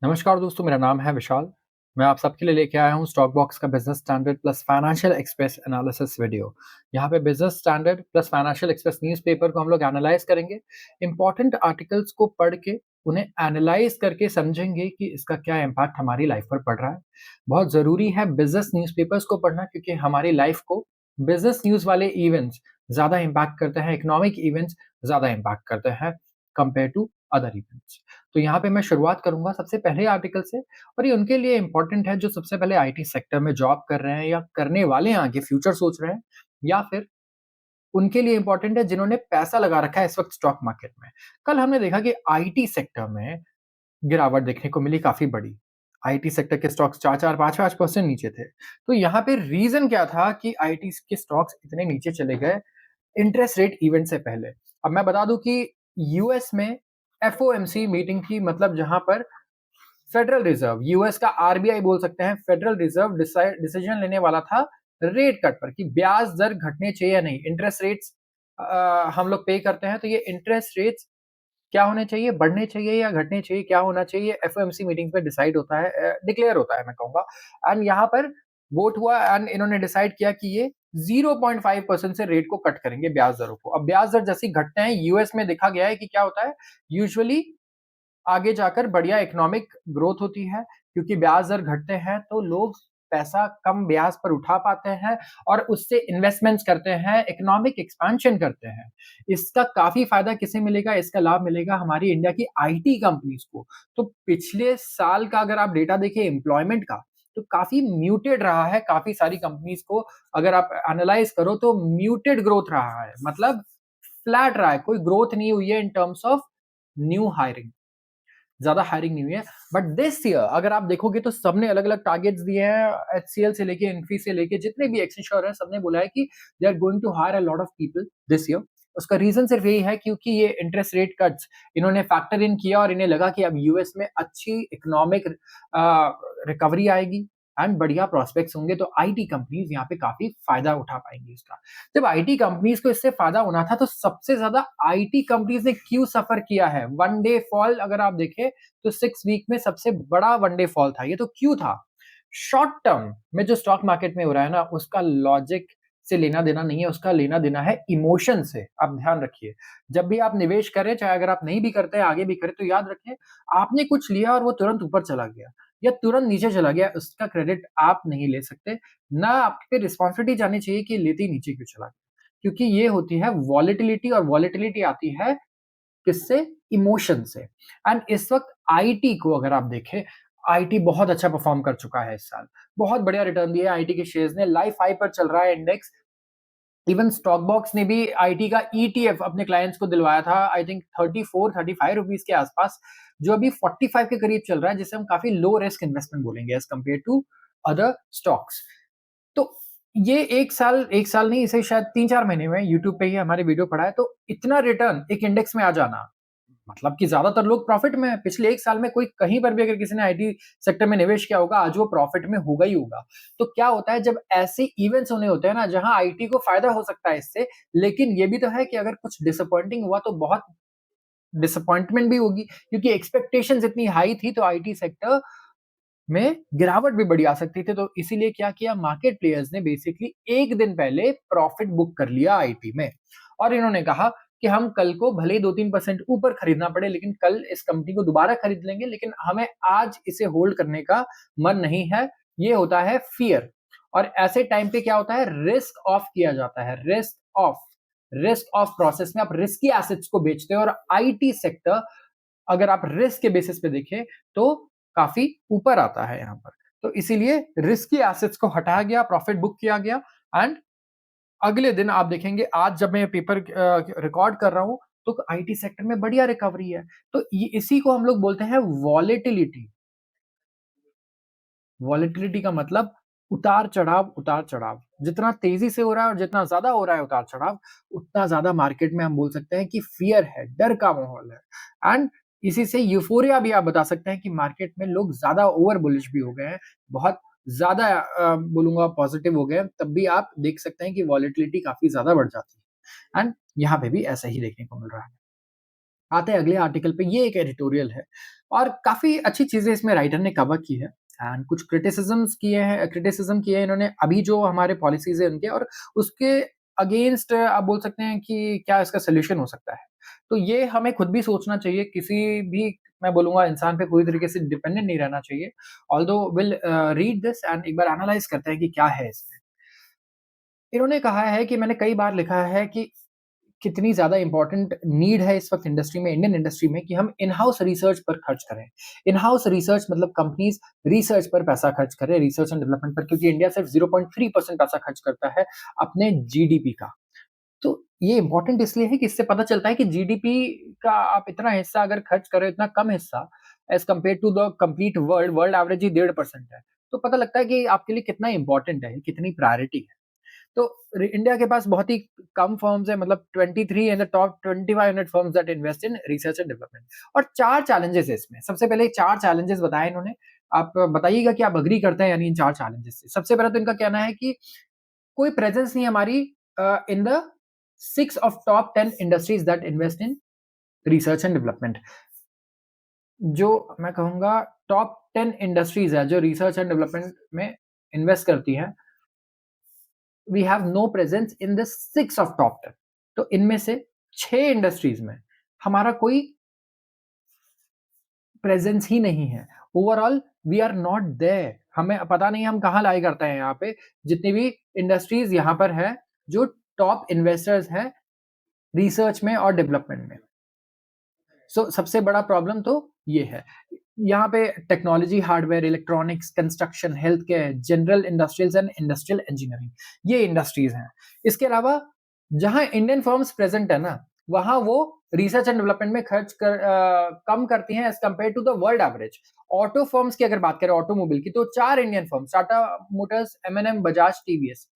नमस्कार दोस्तों, मेरा नाम है विशाल। मैं आप सबके लिए लेके आया हूँ स्टॉक बॉक्स का business standard plus financial express analysis video. यहाँ पे business standard plus financial express newspaper को हम लोग एनालाइज़ करेंगे। इम्पोर्टेंट आर्टिकल्स को पढ़ के उन्हें एनालाइज़ करके समझेंगे कि इसका क्या इम्पैक्ट हमारी लाइफ पर पड़ रहा है। बहुत ज़रूरी है बिज़नेस न्यूज़पेपर्स को पढ़ना क्योंकि हमारी लाइफ को बिज़नेस न्यूज़ वाले इवेंट्स ज़्यादा इम्पैक्ट करते हैं, इकोनॉमिक इवेंट्स ज़्यादा इम्पैक्ट करते हैं कंपेयर टू अदर इवेंट्स। तो यहाँ पे मैं शुरुआत करूँगा सबसे पहले आर्टिकल से और ये उनके लिए इम्पोर्टेंट है जो सबसे पहले आईटी सेक्टर में जॉब कर रहे हैं या करने वाले हैं, आगे फ्यूचर सोच रहे हैं, या फिर उनके लिए इम्पोर्टेंट है जिन्होंने पैसा लगा रखा है इस वक़्त स्टॉक मार्केट में। कल हमने देखा कि आईटी सेक्टर में गिरावट देखने को मिली काफ़ी बड़ी। आईटी सेक्टर के स्टॉक्स 4-4, 5-5% नीचे थे। तो यहाँ पे रीज़न क्या था कि आईटी के स्टॉक्स इतने नीचे चले गए इंटरेस्ट रेट इवेंट से पहले? अब मैं बता दूँ कि यूएस में एफओएमसी मीटिंग थी, मतलब जहाँ पर फेडरल रिजर्व, यूएस का आरबीआई बोल सकते हैं, फेडरल रिजर्व डिसीजन लेने वाला था रेट कट पर कि ब्याज दर घटने चाहिए या नहीं। इंटरेस्ट रेट्स हम लोग पे करते हैं, तो ये इंटरेस्ट रेट्स क्या होने चाहिए, बढ़ने चाहिए या घटने चाहिए, क्या होना चाहिए, एफओएमसी मीटिंग पे डिसाइड होता है, डिक्लेयर होता है मैं कहूँगा। एंड यहाँ पर वोट हुआ एंड इन्होंने डिसाइड किया कि ये 0.5% से रेट को कट करेंगे ब्याज दरों को। अब ब्याज दर जैसे ही घटते हैं, यूएस में देखा गया है कि क्या होता है, यूजुअली आगे जाकर बढ़िया इकोनॉमिक ग्रोथ होती है क्योंकि ब्याज दर घटते हैं तो लोग पैसा कम ब्याज पर उठा पाते हैं और उससे इन्वेस्टमेंट्स करते हैं, इकोनॉमिक एक्सपेंशन करते हैं। इसका काफ़ी फ़ायदा किसे मिलेगा? इसका लाभ मिलेगा हमारी इंडिया की आईटी कंपनीज़ को। तो पिछले साल का अगर आप डेटा देखें एम्प्लॉयमेंट का, तो काफ़ी म्यूटेड रहा है, काफ़ी सारी कंपनीज़ को अगर आप एनालाइज़ करो तो म्यूटेड ग्रोथ रहा है, मतलब फ्लैट रहा है, कोई ग्रोथ नहीं हुई है in terms of new hiring. ज़्यादा हायरिंग नहीं हुई है। बट दिस ईयर अगर आप देखोगे तो सबने अलग-अलग टारगेट्स दिए हैं, एचसीएल से लेके इन्फी से लेके जितने भी एक्सेंचर हैं, सबने बोला है कि they are going to hire a lot of people this year. उसका रीज़न सिर्फ यही है क्योंकि ये इंटरेस्ट रेट कट्स इन्होंने फैक्टर इन किया और इन्हें लगा कि अब यूएस में अच्छी इकोनॉमिक रिकवरी आएगी एंड बढ़िया प्रॉस्पेक्ट्स होंगे, तो आईटी कंपनीज़ यहाँ पे काफ़ी फ़ायदा उठा पाएँगी इसका। जब आईटी कंपनीज़ को इससे फ़ायदा होना था, तो सबसे ज़्यादा आईटी कंपनीज़ ने क्यों सफ़र किया है? वन डे फॉल अगर आप देखें, तो 6 वीक में सबसे बड़ा वन डे फॉल था। ये तो क्यों था? शॉर्ट टर्म में जो स्टॉक मार्केट में हो रहा है ना, उसका लॉजिक से लेना-देना नहीं है, उसका लेना-देना है इमोशन से। आप ध्यान रखिए। जब भी आप निवेश करें, चाहे अगर आप नहीं भी करते हैं, आगे भी करें, तो याद रखें, आपने कुछ लिया और वो तुरंत ऊपर चला गया या तुरंत नीचे चला गया, उसका क्रेडिट आप नहीं ले सकते। ना आप पे रिस्पॉन्सिबिलिटी जानी चाहिए कि लेते ही नीचे क्यों चला गया। क्योंकि ये होती है वॉलेटिलिटी और वॉलेटिलिटी आती है किससे? इमोशन से। एंड इस वक़्त आईटी को अगर आप देखें, आईटी बहुत अच्छा परफ़ॉर्म कर चुका है इस साल। बहुत बढ़िया रिटर्न दिया है आईटी के शेयर्स ने, लाइफ हाई पर चल रहा है इंडेक्स। इवन स्टॉक बॉक्स ने भी आईटी का ईटीएफ अपने क्लाइंट्स को दिलवाया था, आई थिंक 34-35 रुपीज़ के आसपास, जो अभी 45 के करीब चल रहा है, जिसे हम काफ़ी लो रिस्क इन्वेस्टमेंट बोलेंगे as compare to other stocks. तो ये 1 साल नहीं, इसे शायद 3-4 महीने में यूट्यूब पे ही हमारे वीडियो पड़ा है, तो इतना रिटर्न एक इंडेक्स में आ जाना, मतलब कि ज़्यादातर लोग प्रॉफ़िट में हैं। पिछले 1 साल में कोई कहीं पर भी अगर किसी ने आईटी सेक्टर में निवेश किया होगा, आज वो प्रॉफ़िट में होगा ही होगा। तो क्या होता है जब ऐसे इवेंट्स होने होते हैं ना, जहाँ आईटी को फ़ायदा हो सकता है इससे, लेकिन ये भी तो है कि अगर कुछ डिसअपॉइंटिंग हुआ तो बहुत डिसअपॉइंटमेंट भी होगी क्योंकि एक्सपेक्टेशंस इतनी हाई थी, तो आईटी सेक्टर में गिरावट भी बड़ी आ सकती थी। तो इसीलिए क्या किया मार्केट प्लेयर्स ने, बेसिकली 1 दिन पहले प्रॉफिट बुक कर लिया आईटी में और इन्होंने कहा कि हम कल को भले ही 2-3% ऊपर खरीदना पड़े, लेकिन कल इस कंपनी को दोबारा खरीद लेंगे, लेकिन हमें आज इसे होल्ड करने का मन नहीं है। ये होता है फ़ियर और ऐसे टाइम पे क्या होता है, रिस्क ऑफ किया जाता है। रिस्क ऑफ प्रोसेस में आप रिस्की एसेट्स को बेचते हो और आईटी सेक्टर अगर आप रिस्क के बेसिस पे देखें तो काफ़ी ऊपर आता है यहाँ पर। तो इसीलिए रिस्की एसेट्स को हटाया गया, प्रॉफिट बुक किया गया एंड अगले दिन आप देखेंगे, आज जब मैं ये पेपर रिकॉर्ड कर रहा हूँ, तो आईटी सेक्टर में बढ़िया रिकवरी है। तो ये इसी को हम लोग बोलते हैं वॉलेटिलिटी। वॉलेटिलिटी का मतलब उतार-चढ़ाव, उतार-चढ़ाव। जितना तेज़ी से हो रहा है और जितना ज़्यादा हो रहा है उतार-चढ़ाव, उतना ज़्यादा मार्केट में हम बोल सकते हैं कि फ़ियर है, डर का माहौल है एंड इसी से यूफ़ोरिया भी आप बता सकते हैं कि मार्केट में लोग ज़्यादा ओवर बुलिश भी हो गए हैं, बहुत ज़्यादा बोलूँगा पॉज़िटिव हो गए हैं, तब भी आप देख सकते हैं कि वॉलेटिलिटी काफ़ी ज़्यादा बढ़ जाती है एंड यहाँ पे भी ऐसा ही देखने को मिल रहा है। आते हैं अगले आर्टिकल पे, ये एक एडिटोरियल है और काफ़ी अच्छी चीज़ें इसमें राइटर ने कवर की है एंड कुछ क्रिटिसिज़्म किए हैं इन्होंने अभी जो हमारे पॉलिसीज़ हैं उनके और उसके अगेंस्ट आप बोल सकते हैं कि क्या इसका सॉल्यूशन हो सकता है। तो ये हमें खुद भी सोचना चाहिए, किसी भी मैं बोलूँगा इंसान पे पूरी तरीके से डिपेंडेंट नहीं रहना चाहिए। Although will read this and एक बार एनालाइज़ करते हैं कि क्या है इसमें। इन्होंने कहा है कि मैंने कई बार लिखा है कि कितनी ज़्यादा इम्पोर्टेंट नीड है इस वक़्त इंडस्ट्री में, इंडियन इंडस्ट्री में कि हम इन हाउस रिसर्च पर खर्च करें। इन हाउस रिसर्च मतलब कंपनीज़ रिसर्च पर पैसा खर्च करें, रिसर्च एंड डेवलपमेंट पर क्योंकि इंडिया सिर्फ 0.3% पैसा खर्च करता है अपने जीडीपी का। तो ये इम्पोर्टेंट इसलिए है कि इससे पता चलता है कि जीडीपी का आप इतना हिस्सा अगर खर्च कर रहे हो, इतना कम हिस्सा as compare to the complete world, world average ही 1.5% है। तो पता लगता है कि आपके लिए कितना इम्पोर्टेंट है, कितनी प्रायोरिटी है। तो इंडिया के पास बहुत ही कम फर्म्स है मतलब 23 इन the top 2500 firms that invest in research and development और 4 चैलेंजेस है इसमें। सबसे पहले 4 चैलेंजेस बताए इन्होंने। आप बताइएगा कि आप एग्री करते हैं या नहीं इन 4 चैलेंजेस से। सबसे पहला तो इनका कहना है कि कोई प्रेजेंस नहीं है हमारी in the 6 of top 10 industries that invest in research and development. जो मैं कहूँगा टॉप 10 इंडस्ट्रीज है जो रिसर्च एंड डेवलपमेंट में इन्वेस्ट करती हैं, we have no presence in the 6 of top 10। तो इनमें से 6 इंडस्ट्रीज में हमारा कोई प्रेजेंस ही नहीं है। Overall we are not there. हमें पता नहीं हम कहाँ लाए करते हैं यहाँ पे। जितनी भी इंडस्ट्रीज यहाँ पर है जो टॉप इन्वेस्टर्स हैं रिसर्च में और डेवलपमेंट में। सबसे बड़ा प्रॉब्लम तो ये है। यहाँ पे technology, hardware, electronics, construction, health care, general industrials and industrial engineering, ये इंडस्ट्रीज हैं। इसके अलावा जहाँ इंडियन फर्म्स प्रेजेंट है ना, वहाँ वो रिसर्च एंड डेवलपमेंट में कम करती हैं as compare to the world average. Auto firms की अगर बात करें ऑटोमोबाइल की, तो 4 इंडियन फर्म्स टाटा मोटर्स, एम&एम, बजाज, टीवीएस,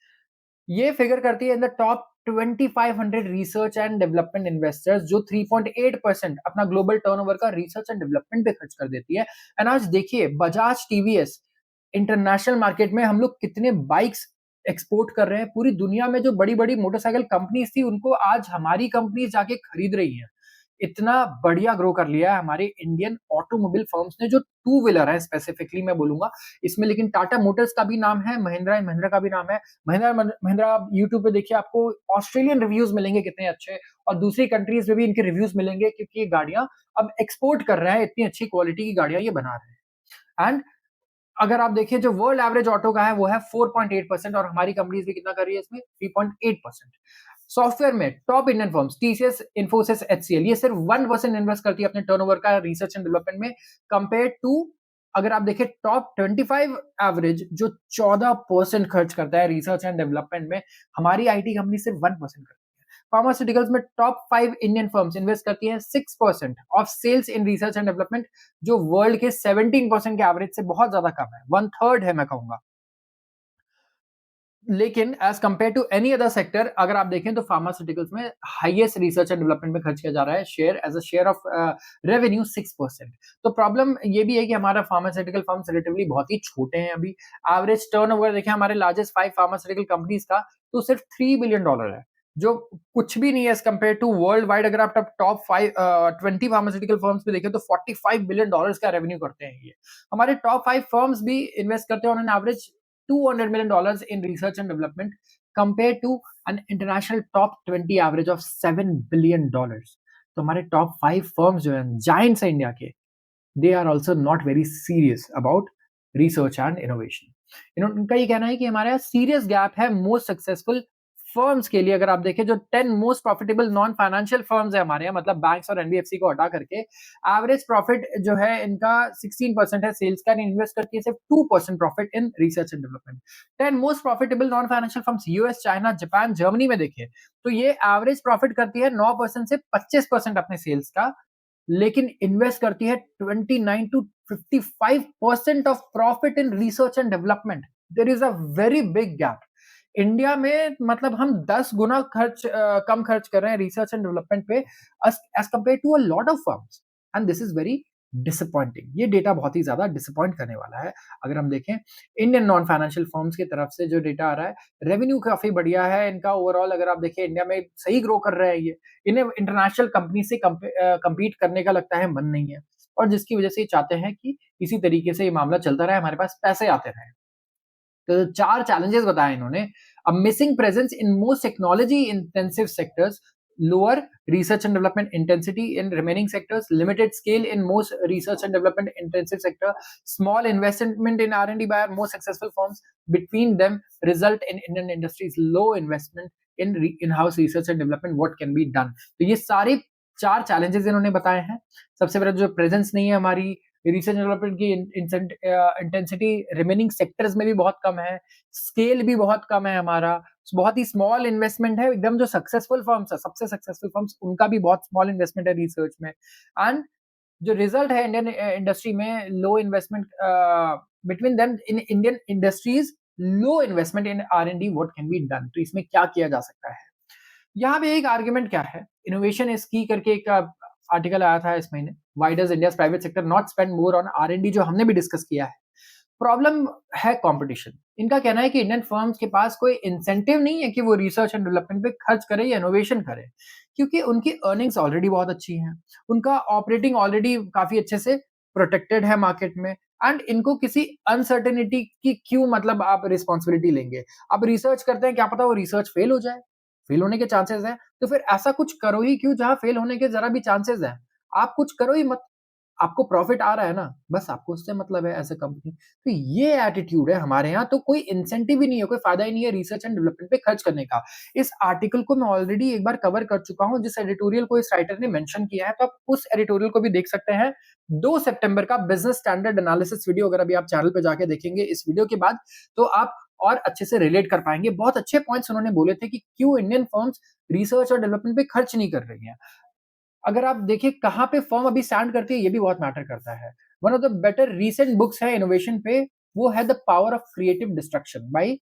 ये फिगर करती है in the top 2500 research and development investors जो 3.8% अपना ग्लोबल टर्नओवर का रिसर्च एंड डेवलपमेंट पे खर्च कर देती है। एंड आज देखिए बजाज, टीवीएस इंटरनेशनल मार्केट में हम लोग कितने बाइक्स एक्सपोर्ट कर रहे हैं। पूरी दुनिया में जो बड़ी-बड़ी मोटरसाइकिल कंपनीज थी उनको आज हमारी कंपनीज जाके खरीद रही हैं। इतना बढ़िया ग्रो कर लिया है हमारे इंडियन ऑटोमोबाइल फर्म्स ने जो टू व्हीलर है स्पेसिफिकली मैं बोलूँगा। इसमें लेकिन टाटा मोटर्स का भी नाम है, महिंद्रा एंड महिंद्रा का भी नाम है। महिंद्रा आप यूट्यूब पे देखिए आपको ऑस्ट्रेलियन रिव्यूज़ मिलेंगे कितने अच्छे और दूसरी कंट्रीज़ में भी इनके रिव्यूज़ मिलेंगे क्योंकि ये गाड़ियाँ अब एक्सपोर्ट कर रहे हैं, इतनी अच्छी क्वालिटी की गाड़ियाँ ये बना रहे हैं। एंड अगर आप देखिए जो वर्ल्ड एवरेज ऑटो का है वो है 4.8% और हमारी कंपनीज भी कितना कर रही है इसमें 3.8%। सॉफ्टवेयर में top Indian firms TCS, Infosys, HCL ये सिर्फ 1% इन्वेस्ट करती है अपने टर्नओवर का रिसर्च एंड डेवलपमेंट में कंपेयर टू अगर आप देखें टॉप 25 एवरेज जो 14% खर्च करता है रिसर्च एंड डेवलपमेंट में, हमारी आईटी कंपनी सिर्फ 1% करती है। फार्मास्यूटिकल्स में टॉप 5 इंडियन फर्म्स इन्वेस्ट करती हैं 6% of sales in research and development जो वर्ल्ड के 17% के एवरेज से बहुत ज्यादा कम है, वन थर्ड है मैं कहूंगा। लेकिन as compare to any other sector अगर आप देखें तो फार्मास्यूटिकल्स में हाईएस्ट रिसर्च एंड डेवलपमेंट में खर्च किया जा रहा है share as a share of revenue 6%। तो प्रॉब्लम ये भी है कि हमारा फार्मास्यूटिकल फर्म्स रिलेटिवली बहुत ही छोटे हैं अभी। एवरेज टर्नओवर देखें हमारे लार्जेस्ट 5 फार्मास्यूटिकल कंपनीज का तो सिर्फ $3 बिलियन है जो कुछ भी नहीं है as compare to world wide. अगर आप टॉप 20 फार्मास्यूटिकल फर्म्स पे देखें तो $45 बिलियन का रेवेन्यू करते हैं ये। हमारे टॉप 5 फर्म्स भी इन्वेस्ट करते हैं on an average $200 million in research and development compared to an international top 20 average of $7 billion। तो हमारे टॉप 5 फर्म्स जो हैं जायंट्स हैं इंडिया के, they are also not very serious about research and innovation. उनका ये कहना है कि हमारे यहाँ सीरियस गैप है मोस्ट सक्सेसफुल फर्म्स के लिए। अगर आप देखें जो 10 most profitable non financial firms है हमारे यहाँ मतलब बैंक्स और एनबीएफसी को हटा करके, एवरेज प्रॉफिट जो है इनका 16% है सेल्स का, इन्वेस्ट करती है सिर्फ 2% profit in research and development. 10 most profitable non financial firms US, China, Japan, Germany में देखें तो ये एवरेज प्रॉफिट करती है 9% से 25% अपने सेल्स का, लेकिन इन्वेस्ट करती है 29 to 55% of profit in research and development. There is a very big gap. India में मतलब हम 10 गुना कम खर्च कर रहे हैं रिसर्च एंड डेवलपमेंट पे as compare to a lot of firms and this is very disappointing. ये डेटा बहुत ही ज़्यादा डिसअपॉइंट करने वाला है। अगर हम देखें इंडियन नॉन फाइनेंशियल फर्म्स की तरफ से जो डेटा आ रहा है, रेवेन्यू काफ़ी बढ़िया है इनका ओवरऑल। अगर आप देखें इंडिया में सही ग्रो कर रहे हैं ये। इन्हें इंटरनेशनल कंपनी से कम्पीट करने का लगता है मन नहीं है, और जिसकी वजह से ये चाहते हैं कि इसी तरीके से ये मामला चलता रहे, हमारे पास पैसे आते रहें। तो 4 चैलेंजेस बताए इन्होंने। A missing presence in most technology intensive sectors, lower research and development intensity in remaining sectors, limited scale in most research and development intensive sector, small investment in R&D by our most successful firms, between them result in Indian industries low investment in in-house research and development. What can be done? तो ये सारे 4 challenges इन्होंने बताए हैं। सबसे पहले जो presence नहीं है हमारी रिसर्च डेवलपमेंट की इंटेंसिटी रिमेनिंग सेक्टर्स में भी बहुत कम है, स्केल भी बहुत कम है हमारा, बहुत ही स्मॉल इन्वेस्टमेंट है। एकदम जो सक्सेसफुल फर्म्स है, सबसे सक्सेसफुल फर्म्स, उनका भी बहुत स्मॉल इन्वेस्टमेंट है रिसर्च में। एंड जो रिजल्ट है इंडियन इंडस्ट्री में low investment between them in Indian industries, low investment in R&D, what can be done? तो इसमें क्या किया जा सकता है? यहाँ पे एक आर्ग्यूमेंट क्या है, इनोवेशन इज की करके एक आर्टिकल आया था इस महीने। Why does India's private sector not spend more on R&D, जो हमने भी डिस्कस किया है। प्रॉब्लम है कंपटीशन। इनका कहना है कि इंडियन फर्म्स के पास कोई इंसेंटिव नहीं है कि वो रिसर्च एंड डेवलपमेंट पे खर्च करे या इनोवेशन करे, क्योंकि उनकी अर्निंग्स ऑलरेडी बहुत अच्छी हैं, उनका ऑपरेटिंग ऑलरेडी काफी अच्छे से प्रोटेक्टेड है मार्केट में। एंड इनको किसी अनसर्टेनिटी की क्यों, मतलब आप रिस्पॉन्सिबिलिटी लेंगे? आप रिसर्च करते हैं, क्या पता वो रिसर्च फेल हो जाए, फेल होने के चांसेस है, तो फिर ऐसा कुछ करो ही क्यों जहां फेल होने के जरा भी चांसेस है। आप कुछ करो ही मत, आपको प्रॉफिट आ रहा है ना, बस आपको उससे मतलब है एज़ अ कंपनी। तो ये एटीट्यूड है हमारे यहाँ, तो कोई इंसेंटिव ही नहीं है, कोई फ़ायदा ही नहीं है रिसर्च एंड डेवलपमेंट पे खर्च करने का। इस आर्टिकल को मैं ऑलरेडी एक बार कवर कर चुका हूँ, जिस एडिटोरियल को इस राइटर ने मेंशन किया है, तो आप उस एडिटोरियल को भी देख सकते हैं। 2 सितंबर का बिज़नेस स्टैंडर्ड एनालिसिस वीडियो, अगर अभी आप चैनल पे जाके देखेंगे इस वीडियो के बाद, तो आप और अच्छे से रिलेट कर पाएँगे। बहुत अच्छे पॉइंट्स उन्होंने बोले थे कि क्यों इंडियन फर्म्स रिसर्च और डेवलपमेंट पे खर्च नहीं कर रही हैं। अगर आप देखिए कहाँ पे फर्म अभी स्टैंड करती है, ये भी बहुत मैटर करता है। One of the better recent books है इनोवेशन पे, वो है the power of creative destruction by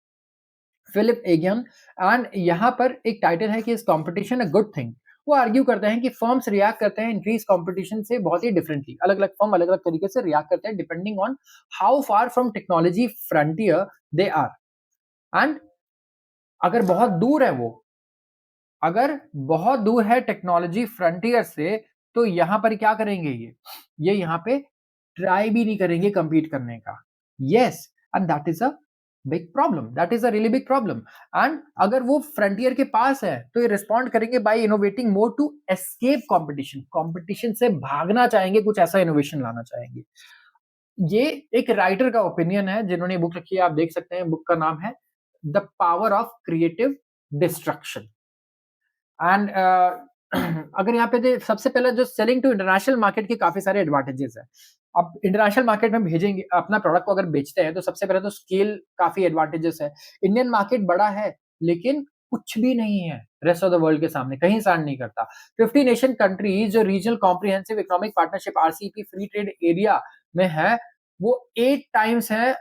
Philippe Aghion. And यहाँ पर एक टाइटल है कि is competition a good thing? वो आर्ग्यू करते हैं कि फर्म्स रिएक्ट करते हैं इंक्रीज कंपटीशन से बहुत ही डिफरेंटली। अलग अलग फर्म अलग अलग तरीके से रिएक्ट करते हैं depending on how far from technology frontier they are. And अगर बहुत दूर है वो, अगर बहुत दूर है टेक्नोलॉजी फ्रंटियर से, तो यहाँ पर क्या करेंगे ये यहाँ पे ट्राई भी नहीं करेंगे compete करने का। Yes, and that is a big problem, that is a really big problem. And अगर वो फ्रंटियर के पास है, तो ये रिस्पॉन्ड करेंगे by innovating more to escape competition. Competition से भागना चाहेंगे, कुछ ऐसा इनोवेशन लाना चाहेंगे। ये एक राइटर का ओपिनियन है जिन्होंने बुक लिखी है, आप देख सकते हैं। बुक का नाम है the power of creative destruction. And अगर यहाँ पे सबसे पहले जो सेलिंग टू इंटरनेशनल मार्केट के काफी सारे एडवांटेजेस है। अब इंटरनेशनल मार्केट में भेजेंगे अपना प्रोडक्ट को, अगर बेचते हैं तो सबसे पहले तो स्केल काफी एडवांटेजेस है। इंडियन मार्केट बड़ा है, लेकिन कुछ भी नहीं है रेस्ट ऑफ द वर्ल्ड के सामने, कहीं स्टैंड नहीं करता। 50 नेशन कंट्रीज जो regional comprehensive economic partnership RCEP free trade area में है, वो 8 टाइम्स है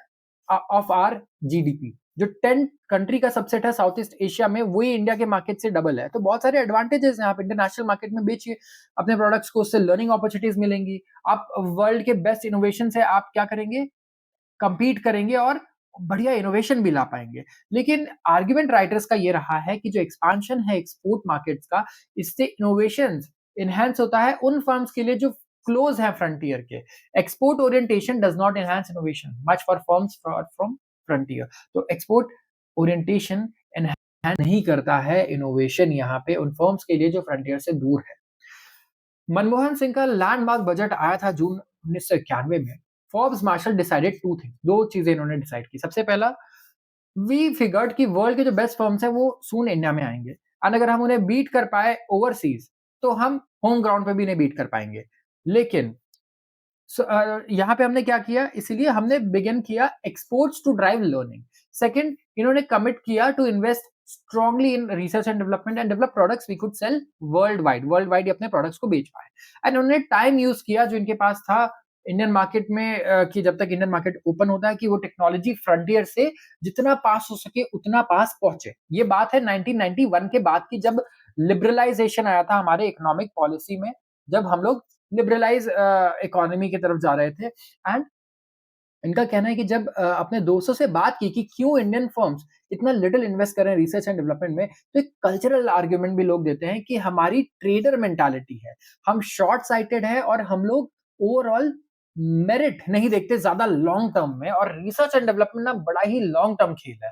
ऑफ आर GDP। जो 10 कंट्री का सबसेट है साउथ ईस्ट एशिया में, वही इंडिया के मार्केट से डबल है। तो बहुत सारे एडवांटेजेस हैं। आप इंटरनेशनल मार्केट में बेचिए अपने प्रोडक्ट्स को, उससे लर्निंग अपॉर्चुनिटीज मिलेंगी। आप वर्ल्ड के बेस्ट इनोवेशन से आप क्या करेंगे, कंपीट करेंगे और बढ़िया इनोवेशन भी ला पाएंगे। लेकिन आर्ग्यूमेंट राइटर्स का ये रहा है कि जो एक्सपांशन है एक्सपोर्ट मार्केट्स का, इससे इनोवेशन इनहेंस होता है उन फर्म्स के लिए जो क्लोज है फ्रंटियर के। Export orientation does not enhance innovation much for firms from frontier. तो एक्सपोर्ट ओरिएंटेशन एनहांस नहीं करता है इनोवेशन यहाँ पे उन फर्म्स के लिए जो फ्रंटियर से दूर है। मनमोहन सिंह का लैंडमार्क बजट आया था जून 1991 में। Forbes Marshall decided to thing, दो चीजें इन्होंने डिसाइड की। सबसे पहला, वी फिगर्ड कि वर्ल्ड के जो बेस्ट फर्म्स हैं वो सून इंडिया में आएंगे, एंड अगर हम उन्हें बीट कर पाए ओवरसीज, तो हम होम ग्राउंड पे भी इन्हें बीट कर पाएंगे। लेकिन यहाँ पे हमने क्या किया, इसीलिए हमने बिगिन किया exports to drive learning. Second, इन्होंने कमिट किया to invest strongly in research and development and develop products we could sell world wide अपने प्रोडक्ट्स को बेच पाए। एंड उन्होंने टाइम यूज किया जो इनके पास था इंडियन मार्केट में, कि जब तक इंडियन मार्केट ओपन होता है, कि वो टेक्नोलॉजी फ्रंटियर से जितना पास हो सके उतना पास पहुंचे। ये बात है 1991 के बाद की, जब लिबरलाइजेशन आया था हमारे इकोनॉमिक पॉलिसी में, जब हम लोग लिबरलाइज़ इकोनॉमी की तरफ जा रहे थे एंड इनका कहना है कि जब अपने दोस्तों से बात की कि क्यों इंडियन फर्म्स इतना लिटिल इन्वेस्ट कर रहे हैं रिसर्च एंड डेवलपमेंट में, तो एक कल्चरल आर्गुमेंट भी लोग देते हैं कि हमारी ट्रेडर मेंटालिटी है। हम शॉर्ट साइटेड हैं और हम लोग ओवरऑल मेरिट नहीं देखते ज़्यादा लॉन्ग टर्म में, और रिसर्च एंड डेवलपमेंट ना बड़ा ही लॉन्ग टर्म खेल है।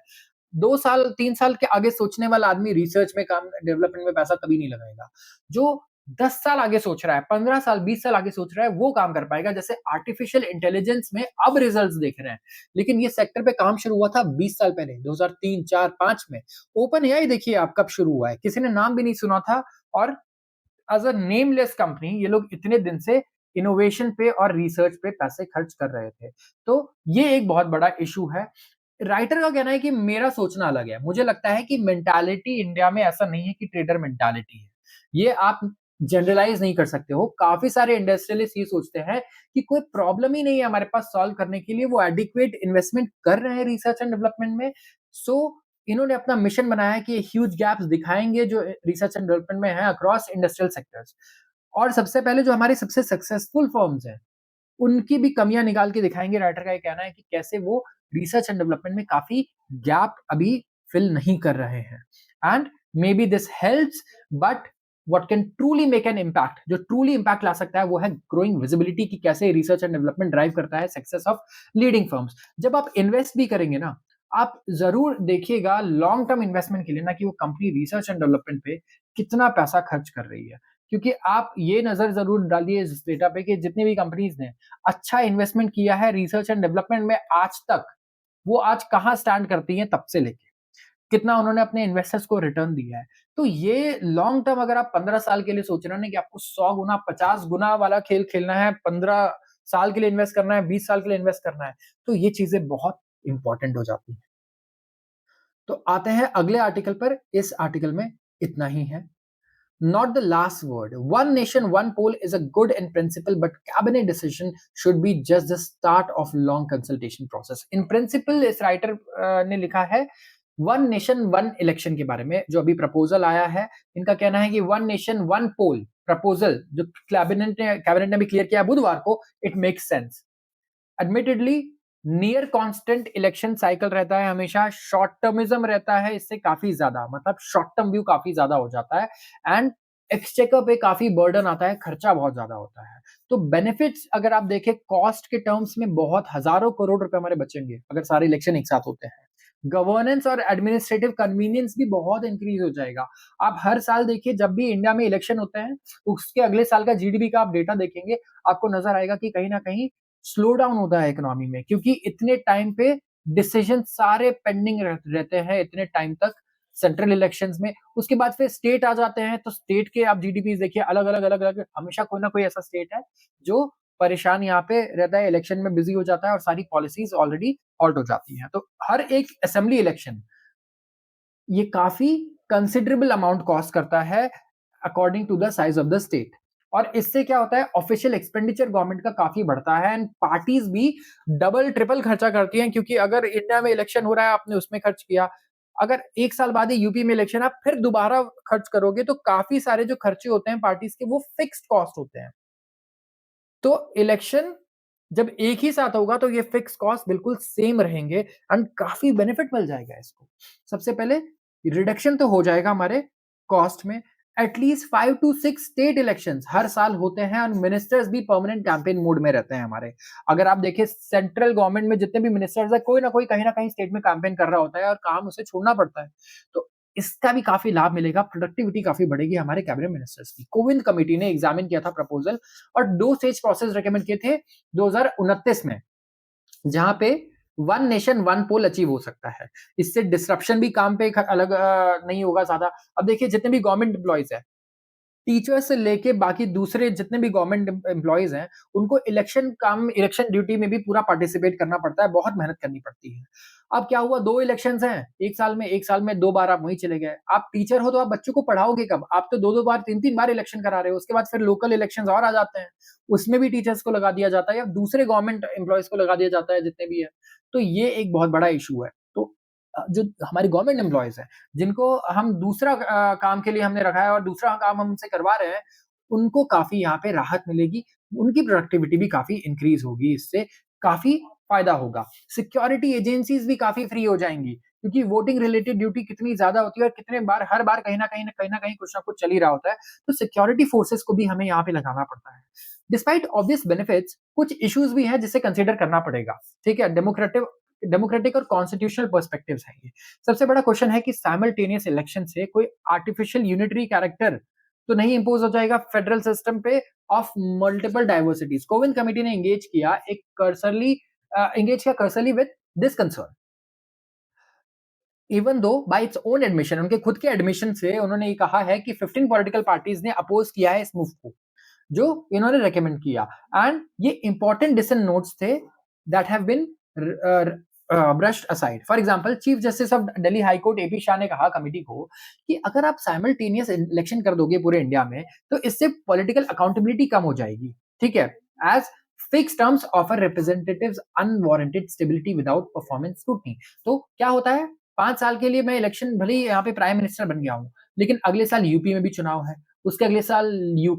2 साल, 3 साल के आगे सोचने वाला आदमी रिसर्च में काम डेवलपमेंट में पैसा कभी नहीं लगाएगा। जो 10 साल आगे सोच रहा है, 15 साल, 20 साल आगे सोच रहा है, वो काम कर पाएगा। जैसे आर्टिफिशियल इंटेलिजेंस में अब रिजल्ट्स देख रहे हैं, लेकिन ये सेक्टर पे काम शुरू हुआ था 20 साल पहले, 2003, 4, 5 में। ओपन एआई देखिए आप कब शुरू हुआ है, किसी ने नाम भी नहीं सुना था, और एज़ अ नेमलेस कंपनी ये लोग इतने दिन से इनोवेशन पे और रिसर्च पे पैसे खर्च कर रहे थे। तो ये एक बहुत बड़ा इश्यू है। राइटर का कहना है कि मेरा सोचना अलग है। मुझे लगता है कि मेंटालिटी इंडिया में ऐसा नहीं है कि ट्रेडर मेंटालिटी है। ये आप जनरलाइज़ नहीं कर सकते हो। काफ़ी सारे इंडस्ट्रियलिस्ट ये सोचते हैं कि कोई प्रॉब्लम ही नहीं है हमारे पास सॉल्व करने के लिए, वो एडिक्वेट इन्वेस्टमेंट कर रहे हैं रिसर्च एंड डेवलपमेंट में। सो इन्होंने अपना मिशन बनाया है कि ह्यूज गैप्स दिखाएँगे जो रिसर्च एंड डेवलपमेंट में है अक्रॉस इंडस्ट्रियल सेक्टर्स। और सबसे पहले जो हमारी सबसे सक्सेसफुल फर्म्स हैं, उनकी भी कमियाँ निकाल के दिखाएँगे। राइटर का ये कहना है कि कैसे वो रिसर्च एंड डेवलपमेंट में काफ़ी गैप अभी फिल नहीं कर रहे हैं। And may be this helps, but what can truly make an impact, जो ट्रूली इम्पैक्ट ला सकता है वो है ग्रोइंग विजिबिलिटी, कि कैसे रिसर्च एंड डेवलपमेंट ड्राइव करता है सक्सेस ऑफ लीडिंग फर्म्स। जब आप इन्वेस्ट भी करेंगे ना, आप ज़रूर देखिएगा लॉन्ग टर्म इन्वेस्टमेंट के लिए ना, कि वो कंपनी रिसर्च एंड डेवलपमेंट पे कितना पैसा खर्च कर रही है। क्योंकि आप ये नज़र ज़रूर डालिए इस डेटा पे कि जितनी भी कंपनीज़ ने अच्छा इन्वेस्टमेंट किया है रिसर्च एंड डेवलपमेंट में आज तक, वो आज कहाँ स्टैंड करती हैं तब से लेके। कितना उन्होंने अपने इन्वेस्टर्स को रिटर्न दिया है। तो ये लॉन्ग टर्म अगर आप 15 साल के लिए सोच रहे हो ना, कि आपको 100 गुना, 50 गुना वाला खेल खेलना है, 15 साल के लिए इन्वेस्ट करना है, 20 साल के लिए इन्वेस्ट करना है, तो ये चीज़ें बहुत इम्पोर्टेंट हो जाती हैं। तो आते हैं अगले आर्टिकल पर। इस आर्टिकल में इतना ही है। Not the last word. One nation, one poll is a good in principle, but cabinet decision should be just the start of long consultation process. In principle, इस राइटर ने लिखा है वन नेशन वन इलेक्शन के बारे में, जो अभी proposal आया है। इनका कहना है कि वन नेशन वन पोल प्रपोजल जो कैबिनेट ने भी क्लियर किया बुधवार को, it makes sense. Admittedly near constant election cycle रहता है, हमेशा शॉर्ट टर्मिज्म रहता है इससे काफी ज्यादा, मतलब शॉर्ट टर्म व्यू काफी ज्यादा हो जाता है, एंड एक्सचेकर पे काफी बर्डन आता है, खर्चा बहुत ज्यादा होता है। तो बेनिफिट्स अगर आप देखें कॉस्ट के टर्म्स में, बहुत हजारों करोड़ रुपए हमारे बचेंगे अगर सारे इलेक्शन एक साथ होते हैं। गवर्नेंस और एडमिनिस्ट्रेटिव कन्वीनियंस भी बहुत इंक्रीज हो जाएगा। आप हर साल देखिए, जब भी इंडिया में इलेक्शन होते हैं, उसके अगले साल का जीडीपी का आप डेटा देखेंगे, आपको नजर आएगा कि कहीं ना कहीं स्लो डाउन होता है इकोनॉमी में, क्योंकि इतने टाइम पे डिसीजन सारे पेंडिंग रहते हैं इतने टाइम तक सेंट्रल इलेक्शंस में। उसके बाद फिर स्टेट आ जाते हैं, तो स्टेट के आप जीडीपी देखिए अलग अलग अलग अलग, हमेशा कोई ना कोई ऐसा स्टेट है जो परेशान यहाँ पे रहता है, इलेक्शन में बिजी हो जाता है और सारी पॉलिसीज ऑलरेडी हॉल्ट हो जाती हैं। तो हर एक असेंबली इलेक्शन ये काफी कंसिडरेबल अमाउंट कॉस्ट करता है according to the size of the state. और इससे क्या होता है, ऑफिशियल एक्सपेंडिचर गवर्नमेंट का काफी बढ़ता है, एंड पार्टीज भी डबल ट्रिपल खर्चा करती हैं, क्योंकि अगर इंडिया में इलेक्शन हो रहा है, आपने उसमें खर्च किया, अगर एक साल बाद ही यूपी में इलेक्शन आप फिर दोबारा खर्च करोगे, तो काफी सारे जो खर्चे होते हैं पार्टीज के वो फिक्स्ड कॉस्ट होते हैं। तो इलेक्शन जब एक ही साथ होगा तो ये फिक्स कॉस्ट बिल्कुल सेम रहेंगे, एंड काफी बेनिफिट मिल जाएगा इसको। सबसे पहले रिडक्शन तो हो जाएगा हमारे कॉस्ट में। एटलीस्ट 5 to 6 स्टेट इलेक्शंस हर साल होते हैं, और मिनिस्टर्स भी परमानेंट कैंपेन मोड में रहते हैं हमारे। अगर आप देखें सेंट्रल गवर्नमेंट में जितने भी मिनिस्टर्स है, कोई ना कोई कहीं ना कहीं स्टेट में कैंपेन कर रहा होता है और काम उसे छोड़ना पड़ता है। तो इसका भी काफी लाभ मिलेगा, प्रोडक्टिविटी काफी बढ़ेगी हमारे कैबिनेट मिनिस्टर्स की। कोविंद कमेटी ने एग्जामिन किया था प्रपोजल, और 2 स्टेज प्रोसेस रेकमेंड किए थे 2029 में, जहां पे वन नेशन वन पोल अचीव हो सकता है। इससे डिसरप्शन भी काम पे अलग नहीं होगा ज्यादा। अब देखिए जितने भी गवर्नमेंट एम्प्लॉइज है, टीचर्स से लेके बाकी दूसरे जितने भी गवर्नमेंट एम्प्लॉइज हैं, उनको इलेक्शन ड्यूटी में भी पूरा पार्टिसिपेट करना पड़ता है, बहुत मेहनत करनी पड़ती है। अब क्या हुआ, 2 इलेक्शंस हैं एक साल में 2 बार आप वहीं चले गए। आप टीचर हो तो आप बच्चों को पढ़ाओगे कब? आप तो 2-2 बार, 3-3 बार इलेक्शन करा रहे हो। उसके बाद फिर लोकल इलेक्शंस और आ जाते हैं, उसमें भी टीचर्स को लगा दिया जाता है या दूसरे गवर्नमेंट एम्प्लॉइज को लगा दिया जाता है जितने भी हैं। तो ये एक बहुत बड़ा इश्यू है। तो जो हमारी गवर्नमेंट एम्प्लॉइज हैं, जिनको हम दूसरा काम के लिए हमने रखा है और दूसरा काम हम उनसे करवा रहे हैं, उनको काफ़ी यहाँ पे राहत मिलेगी, उनकी प्रोडक्टिविटी भी काफ़ी इंक्रीज़ होगी, इससे काफ़ी फ़ायदा होगा। सिक्योरिटी एजेंसीज़ भी काफ़ी फ्री हो जाएँगी, क्योंकि वोटिंग रिलेटेड ड्यूटी कितनी ज़्यादा होती है और कितने बार हर बार कहीं न कहीं कुछ न कुछ चल ही रहा होता है, तो सिक्योरिटी फोर्सेस को भी हमें यहाँ पे लगाना पड़ता है। डिस्पाइट ऑब्वियस बेनिफिट्स, कुछ इश्यूज़ भी हैं जिसे कंसीडर करना पड़ेगा, ठीक है? डेमोक्रेटिक और कॉन्स्टिट्यूशनल पर्सपेक्टिव्स हैं ये। सबसे बड़ा क्वेश्चन है कि साइमल्टेनियस इलेक्शन से कोई आर्टिफिशियल यूनिटरी कैरेक्टर तो नहीं इम्पोज हो जाएगा फेडरल सिस्टम पे of multiple diversities. Kovind committee ने एंगेज किया cursorily with this concern. Even though by its own admission, उनके खुद के एडमिशन से उन्होंने ये कहा है कि 15 पॉलिटिकल पार्टीज ने अपोज किया है इस मूव को, जो इन्होंने रेकमेंड किया। एंड ये इंपॉर्टेंट डिसीजन नोट्स थे that have been brushed aside. For example, chief justice of Delhi high court AP Shah ने कहा कमिटी को कि अगर आप साइमल्टेनियस इलेक्शन कर दोगे पूरे इंडिया में, तो इससे पॉलिटिकल अकाउंटेबिलिटी कम हो जाएगी, ठीक है? As fix terms offer representatives unwarranted stability without performance scrutiny. तो क्या होता है, 5 साल के लिए मैं इलेक्शन, भले ही यहाँ पे प्राइम मिनिस्टर बन गया हूँ, लेकिन अगले साल यूपी में भी चुनाव है, उसके अगले साल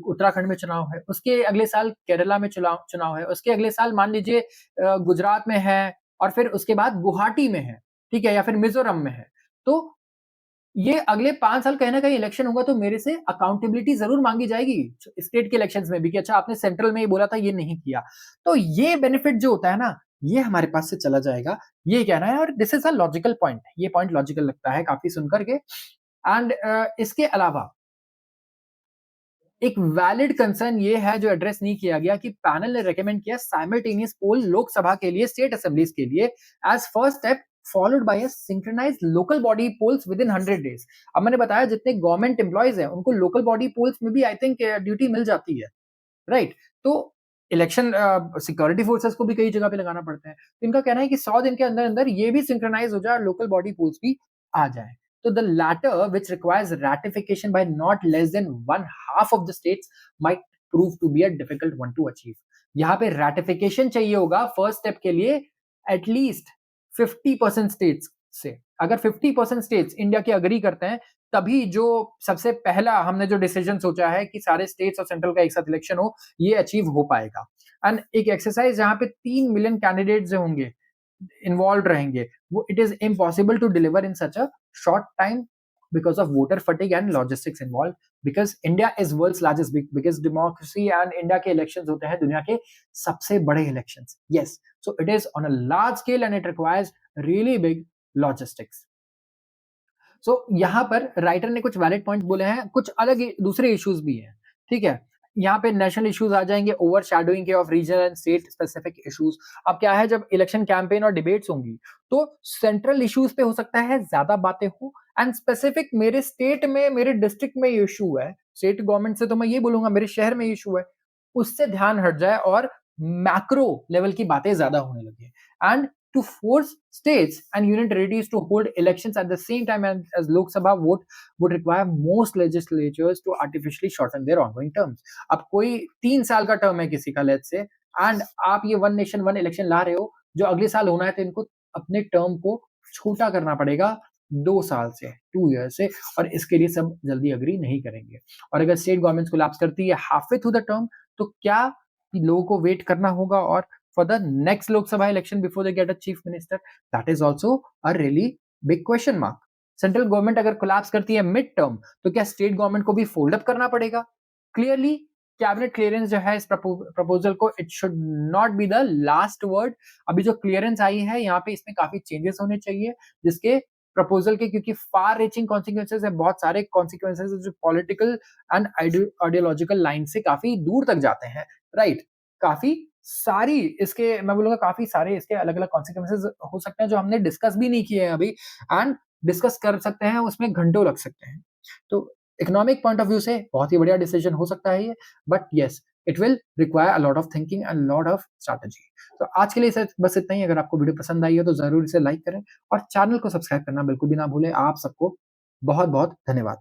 उत्तराखंड में चुनाव है, उसके अगले साल केरला में चुनाव चुनाव है, उसके अगले साल मान लीजिए गुजरात में है, और फिर उसके बाद गुवाहाटी में है, ठीक है, या फिर मिजोरम में है। तो ये अगले 5 साल कहीं ना कहीं इलेक्शन होगा, तो मेरे से अकाउंटेबिलिटी जरूर मांगी जाएगी स्टेट के इलेक्शंस में भी, कि अच्छा आपने सेंट्रल में ये बोला था, ये नहीं किया। तो ये बेनिफिट जो होता है ना, ये हमारे पास से चला जाएगा, ये कहना है। और this is a logical point, ये पॉइंट लॉजिकल लगता है काफी सुनकर के। एंड इसके अलावा एक वैलिड कंसर्न ये है जो एड्रेस नहीं किया गया, कि पैनल ने रेकमेंड किया साइमल्टेनियस पोल लोकसभा के लिए, स्टेट असेंबलीज के लिए, as first step followed by a synchronised local body polls within 100 days. अब मैंने बताया जितने गवर्नमेंट एम्प्लॉयज हैं उनको लोकल बॉडी पोल्स में भी आई थिंक ड्यूटी मिल जाती है, राइट? तो इलेक्शन सिक्योरिटी फोर्सेस को भी कई जगह पे लगाना पड़ता है, तो इनका कहना है कि 100 दिन के अंदर अंदर ये भी सिंक्रोनाइज हो जाए और लोकल बॉडी पोल्स भी आ जाए। तो the latter which requires ratification by not less than one half of the states might prove to be a difficult one to achieve. यहाँ पे रैटिफिकेशन चाहिए होगा फर्स्ट स्टेप के लिए एटलीस्ट 50% स्टेट्स से। अगर 50% स्टेट्स इंडिया के अग्री करते हैं, तभी जो सबसे पहला हमने जो डिसीजन सोचा है कि सारे स्टेट्स और सेंट्रल का एक साथ इलेक्शन हो, ये अचीव हो पाएगा। एंड एक एक्सरसाइज जहां पे 3 मिलियन कैंडिडेट्स जो होंगे इन्वॉल्व रहेंगे, वो it is impossible to deliver in such a short time because of voter fatigue and logistics involved, because India is world's largest biggest democracy and India के elections होते हैं दुनिया के सबसे बड़े elections, yes, so it is on a large scale and it requires really big logistics. सो यहाँ पर writer ने कुछ वैलिड पॉइंट बोले हैं, कुछ अलग दूसरे इश्यूज भी हैं, ठीक है? यहाँ पे नेशनल इश्यूज आ जाएंगे, ओवर शैडोइंग के of regional and state specific issues. अब क्या है, जब इलेक्शन कैंपेन और डिबेट्स होंगी, तो सेंट्रल इश्यूज पे हो सकता है ज्यादा बातें हो, एंड स्पेसिफिक मेरे स्टेट में, मेरे डिस्ट्रिक्ट में ये इशू है, स्टेट गवर्नमेंट से तो मैं ये बोलूंगा मेरे शहर में इशू है, उससे ध्यान हट जाए और मैक्रो लेवल की बातें ज्यादा होने लगे। And to force states and union territories to hold elections at the same time as Lok Sabha vote would require most legislatures to artificially shorten their ongoing terms. अब कोई 3 साल का टर्म है किसी का, लेट्स से, एंड आप ये one nation one election ला रहे हो जो अगले साल होना है, तो इनको अपने टर्म को छोटा करना पड़ेगा 2 साल से, 2 ईयर से, और इसके लिए सब जल्दी अग्री नहीं करेंगे। और अगर स्टेट गवर्नमेंट कोलैप्स करती है half way through the term, तो क्या लोगों को वेट करना होगा और for the next Lok Sabha election before they get a chief minister? That is also a really big question mark. Central government अगर कोलैप्स करती है मिड टर्म, तो क्या स्टेट गवर्नमेंट को भी फोल्ड अप करना पड़ेगा? क्लियरली कैबिनेट क्लियरेंस जो है इस प्रपोजल को, it should not be the last word. अभी जो क्लियरेंस आई है यहाँ पे, इसमें काफी चेंजेस होने चाहिए, जिसके प्रपोजल के, क्योंकि फार रीचिंग कॉन्सिक्वेंसेज है, बहुत सारे कॉन्सिक्वेंसेज जो पॉलिटिकल एंड आइडियोलॉजिकल लाइन से काफी दूर तक जाते हैं, राइट? काफी सारी इसके, मैं बोलूंगा काफी सारे इसके अलग अलग कॉन्सिक्वेंसेज हो सकते हैं जो हमने डिस्कस भी नहीं किए हैं अभी, एंड डिस्कस कर सकते हैं, उसमें घंटों लग सकते हैं। तो इकोनॉमिक पॉइंट ऑफ व्यू से बहुत ही बढ़िया डिसीजन हो सकता है ये, but yes, it will require a lot of thinking and lot of strategy. तो आज के लिए सर बस इतना ही। अगर आपको वीडियो पसंद आई है तो जरूर इसे लाइक करें और चैनल को सब्सक्राइब करना बिल्कुल भी ना भूलें। आप सबको बहुत बहुत धन्यवाद।